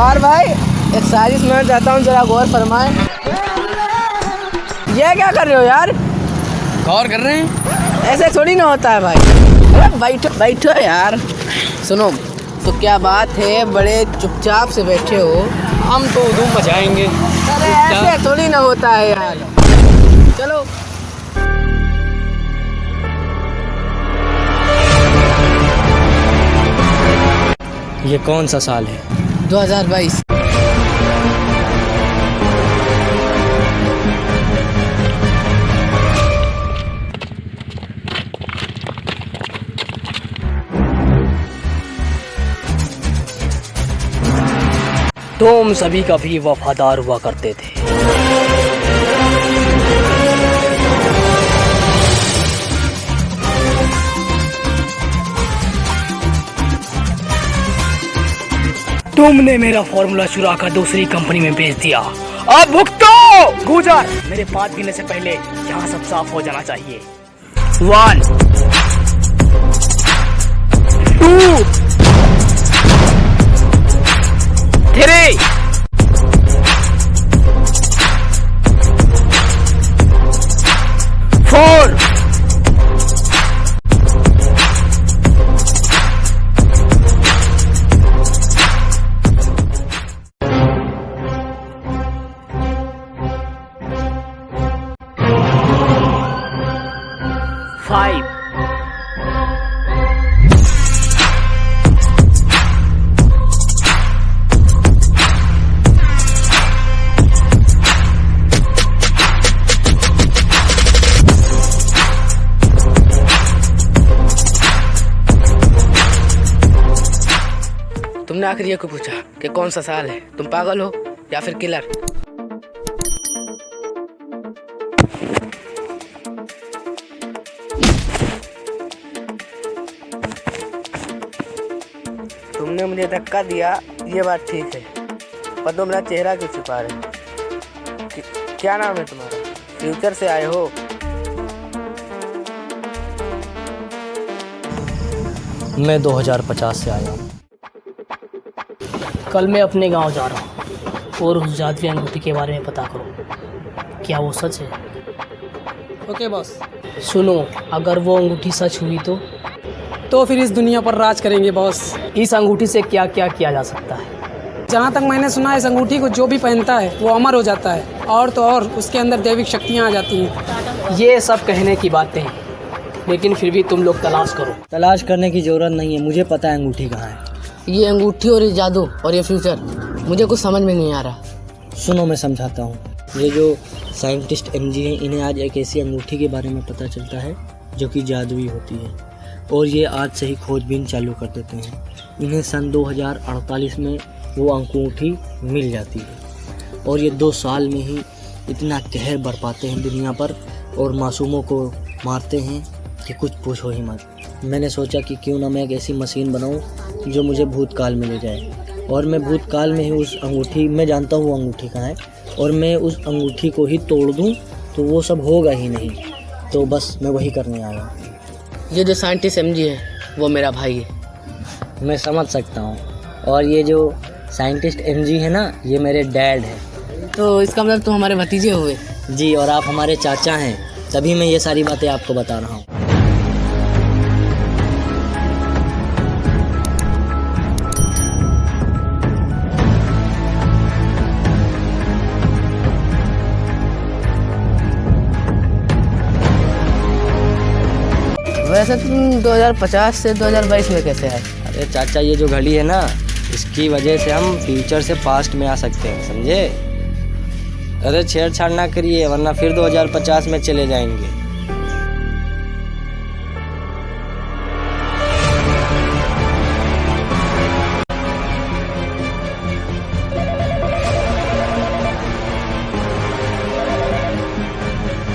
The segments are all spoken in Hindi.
और भाई एक साजिश मैं चाहता हूँ, जरा गौर फरमाएं। ये क्या कर रहे हो यार? गौर कर रहे हैं? ऐसे थोड़ी ना होता है भाई। अरे बैठो बैठो यार। सुनो तो क्या बात है, बड़े चुपचाप से बैठे हो। हम तो धूम मचाएंगे। अरे ऐसे थोड़ी ना होता है यार। चलो ये कौन सा साल है? 2022। तुम सभी कभी वफादार हुआ करते थे। तुमने मेरा फॉर्मूला चुरा कर दूसरी कंपनी में बेच दिया। अब भुगतो। गुजर, मेरे 5 गिनने से पहले यहाँ सब साफ हो जाना चाहिए। 1 2 3 4 5 तुमने आखिर ये क्यों पूछा कि कौन सा साल है? तुम पागल हो या फिर किलर? तुमने मुझे धक्का दिया, ये बात ठीक है, पर तुम मेरा चेहरा क्यों छुपा रहे हो? क्या नाम है तुम्हारा? फ्यूचर से आए हो? मैं 2050 से आया हूँ। कल मैं अपने गांव जा रहा हूँ और उस जादुई अंगूठी के बारे में पता करो, क्या वो सच है? Okay boss. सुनो, अगर वो अंगूठी सच हुई तो फिर इस दुनिया पर राज करेंगे बॉस। इस अंगूठी से क्या क्या किया जा सकता है? जहाँ तक मैंने सुना है, इस अंगूठी को जो भी पहनता है वो अमर हो जाता है, और तो और उसके अंदर दैविक शक्तियाँ आ जाती हैं। ये सब कहने की बातें हैं, लेकिन फिर भी तुम लोग तलाश करो। तलाश करने की जरूरत नहीं है, मुझे पता है अंगूठी कहाँ है। ये अंगूठी और ये जादू और ये फ्यूचर, मुझे कुछ समझ में नहीं आ रहा। सुनो मैं समझाता हूँ। ये जो साइंटिस्ट एमजी हैं, इन्हें आज एक ऐसी अंगूठी के बारे में पता चलता है जो कि जादुई होती है, और ये आज से ही खोजबीन चालू कर देते हैं। इन्हें सन 2048 में वो अंगूठी मिल जाती है, और ये 2 साल में ही इतना कहर बरपाते हैं दुनिया पर और मासूमों को मारते हैं कि कुछ पूछो ही मत। मैंने सोचा कि क्यों ना मैं एक ऐसी मशीन बनाऊं जो मुझे भूतकाल में ले जाए, और मैं भूतकाल में ही उस अंगूठी, मैं जानता हूँ वो अंगूठी कहाँ है, और मैं उस अंगूठी को ही तोड़ दूँ तो वो सब होगा ही नहीं। तो बस मैं वही करने आया हूँ। ये जो साइंटिस्ट एमजी है वो मेरा भाई है। मैं समझ सकता हूँ, और ये जो साइंटिस्ट एमजी है ना, ये मेरे डैड है। तो इसका मतलब तुम हमारे भतीजे हुए? जी, और आप हमारे चाचा हैं, तभी मैं ये सारी बातें आपको बता रहा हूँ। वैसे तुम 2050 से 2022 में कैसे आए? अरे चाचा, ये जो घड़ी है ना, इसकी वजह से हम फ्यूचर से पास्ट में आ सकते हैं, समझे? अरे छेड़छाड़ ना करिए, वरना फिर 2050 में चले जाएंगे।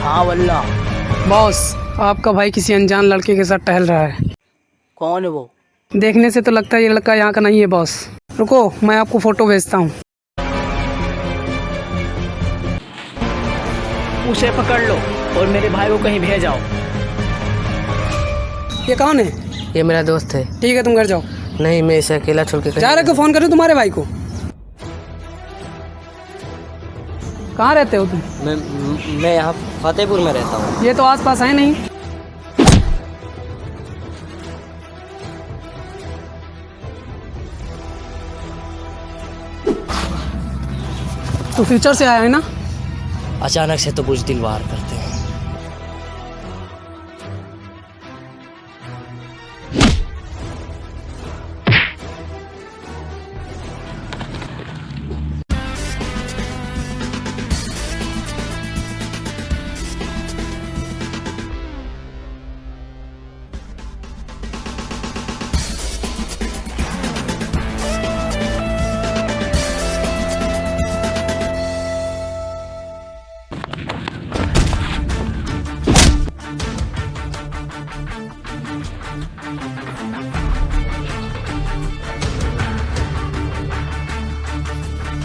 हाँ वल्ला। बॉस, आपका भाई किसी अनजान लड़के के साथ टहल रहा है। कौन है वो? देखने से तो लगता है ये लड़का यहाँ का नहीं है बॉस। रुको, मैं आपको फ़ोटो भेजता हूँ। उसे पकड़ लो और मेरे भाई को कहीं भेजाओ। ये कौन है? ये मेरा दोस्त है। ठीक है, तुम घर जाओ। नहीं, मैं इसे अकेला छोड़ के जा रहे को फ़ोन करूँ तुम्हारे भाई को? कहाँ रहते हो तुम? मैं यहाँ फतेहपुर में रहता हूँ। ये तो आसपास है नहीं। तो फ्यूचर से आया है ना? अचानक से तो कुछ दिल बाहर करते हैं।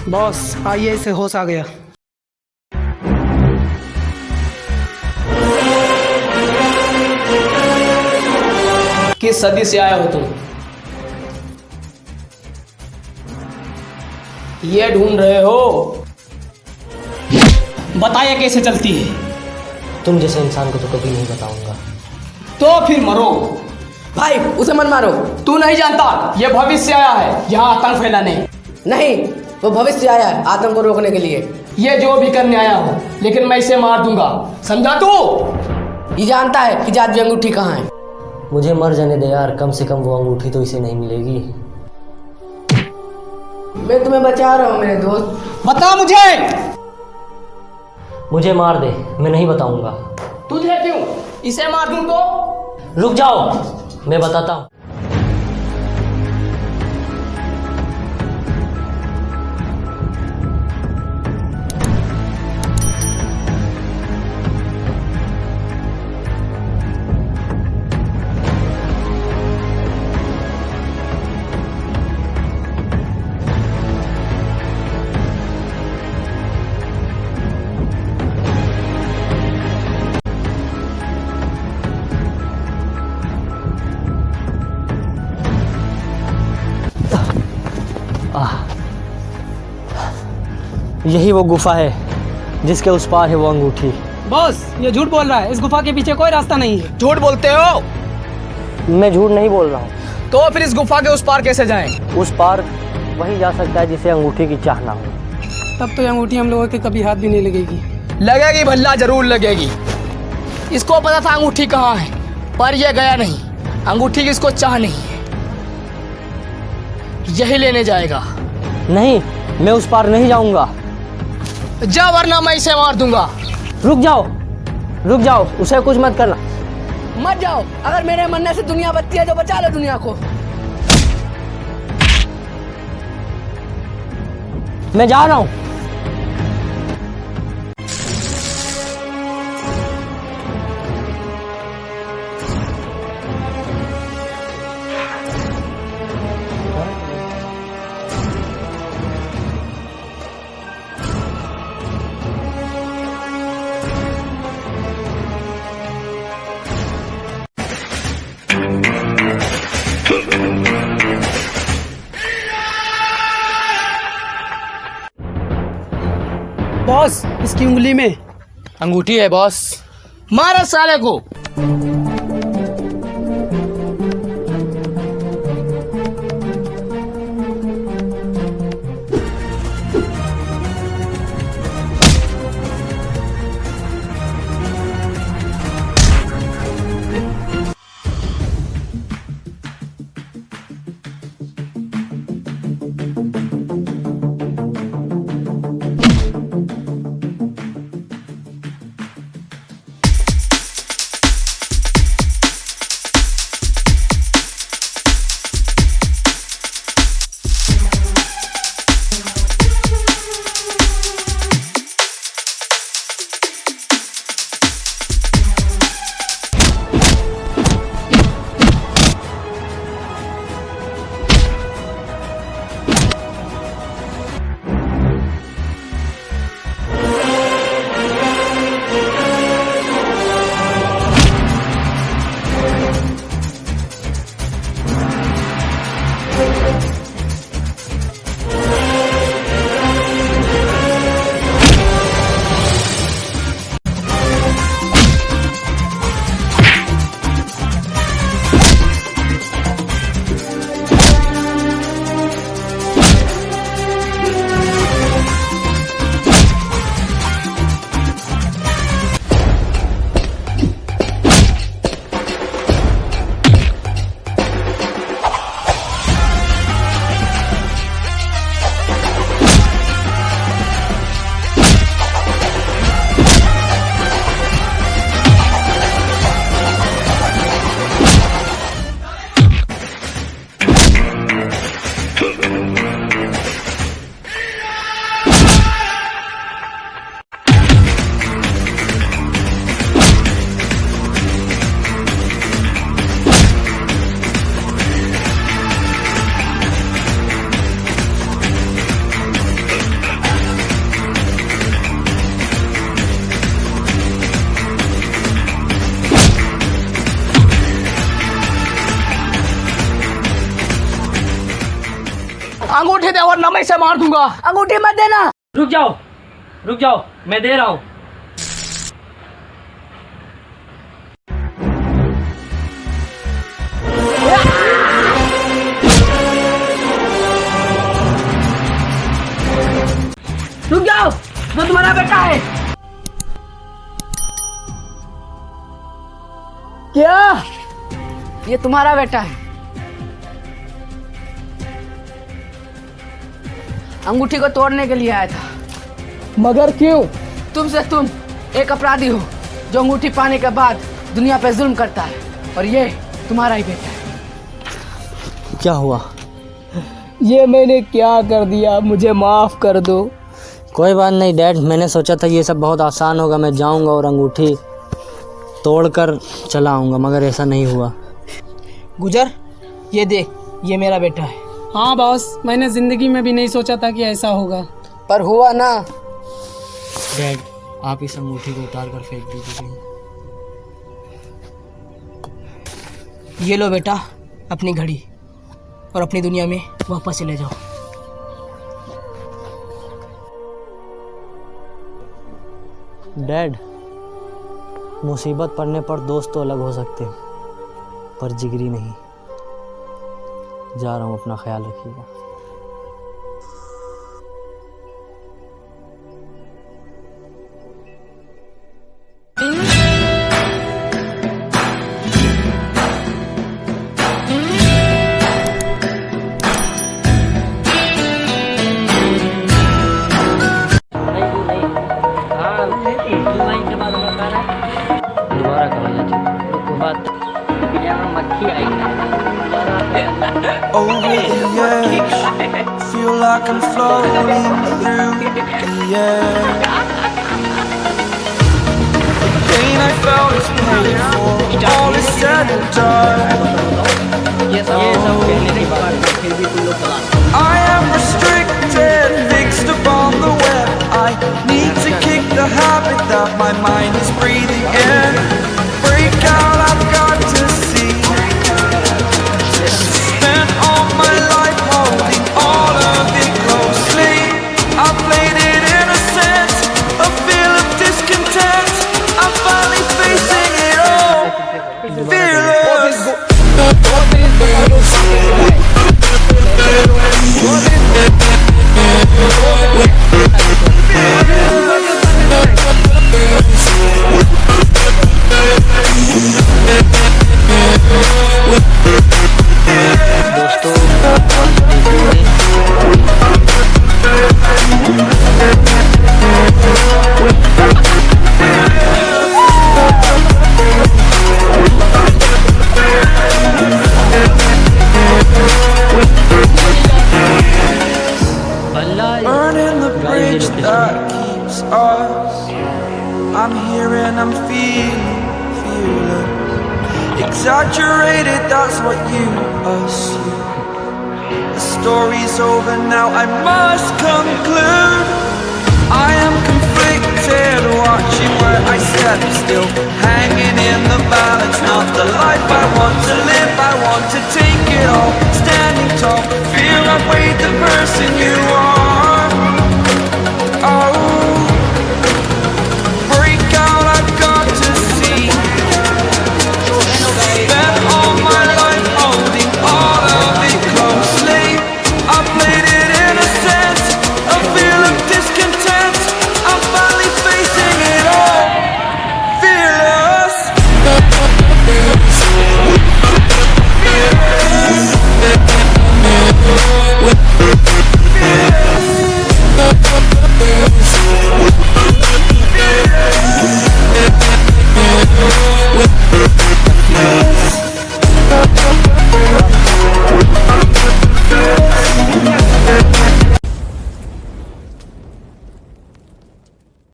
बॉस आइए, इसे होश आ गया। किस सदी से आए हो तुम? ये ढूंढ रहे हो? बताइए कैसे चलती है। तुम जैसे इंसान को तो कभी नहीं बताऊंगा। तो फिर मरो। भाई उसे मत मारो। तू नहीं जानता, ये भविष्य आया है यहाँ आतंक फैलाने। नहीं, वो भविष्य आया है आतंक को रोकने के लिए। ये जो भी करने आया हो, लेकिन मैं इसे मार दूंगा, समझा तू? ये जानता है कि जादुई अंगूठी कहाँ है। मुझे मर जाने दे यार, कम से कम वो अंगूठी तो इसे नहीं मिलेगी। मैं तुम्हें बचा रहा हूँ मेरे दोस्त। बता मुझे। मुझे मार दे, मैं नहीं बताऊंगा। तुझे क्यों? इसे मार दूं तो? रुक जाओ, मैं बताता हूँ। यही वो गुफा है जिसके उस पार है वो अंगूठी। बॉस ये झूठ बोल रहा है, इस गुफा के पीछे कोई रास्ता नहीं है। झूठ बोलते हो? मैं झूठ नहीं बोल रहा हूँ। तो फिर इस गुफा के उस पार कैसे जाएं? उस पार वही जा सकता है जिसे अंगूठी की चाह ना हो। तब तो ये अंगूठी हम लोगों के कभी हाथ भी नहीं लगेगी। लगेगी भल्ला, जरूर लगेगी। इसको पता था अंगूठी कहाँ है, पर यह गया नहीं। अंगूठी की इसको चाह नहीं है, यही लेने जाएगा। नहीं, मैं उस पार नहीं जाऊंगा। जा, वरना मैं इसे मार दूंगा। रुक जाओ, उसे कुछ मत करना। मत जाओ, अगर मेरे मरने से दुनिया बचती है तो बचा लो दुनिया को। मैं जा रहा हूँ। बॉस इसकी उंगली में अंगूठी है बॉस। मारा साले को। अंगूठी दे वरना मैं इसे मार दूंगा। अंगूठी मत देना। रुक जाओ, मैं दे रहा हूँ। रुक जाओ, वो तुम्हारा बेटा है। क्या? ये तुम्हारा बेटा है। अंगूठी को तोड़ने के लिए आया था। मगर क्यों? तुमसे तुम एक अपराधी हो जो अंगूठी पाने के बाद दुनिया पे जुल्म करता है, और ये तुम्हारा ही बेटा है। क्या हुआ? ये मैंने क्या कर दिया, मुझे माफ कर दो। कोई बात नहीं डैड, मैंने सोचा था ये सब बहुत आसान होगा, मैं जाऊंगा और अंगूठी तोड़कर चला आऊँगा, मगर ऐसा नहीं हुआ। गुजर, ये देख, ये मेरा बेटा है। हाँ बॉस, मैंने ज़िंदगी में भी नहीं सोचा था कि ऐसा होगा। पर हुआ ना। डैड, आप इस अंगूठी को उतार कर फेंक दीजिए। ये लो बेटा अपनी घड़ी, और अपनी दुनिया में वापस चले जाओ। डैड, मुसीबत पड़ने पर दोस्त तो अलग हो सकते हैं, पर जिगरी नहीं। जा रहा हूँ, अपना ख्याल रखिएगा। दोबारा मक्खी Over the edge, feel like I'm floating through the air. The pain I felt is paid for, all is said and done. I am restricted, fixed upon the web. I need to kick the habit that my mind is breathing in. Break out, I've got to see. Spent all my life holding all of it closely. I played it innocent, a feel of discontent. I'm finally facing it all, fearless. Burning the bridge that keeps us. I'm here and I'm feeling exaggerated, that's what you assume. The story's over now, I must conclude. I am conflicted, watching where I step still, hang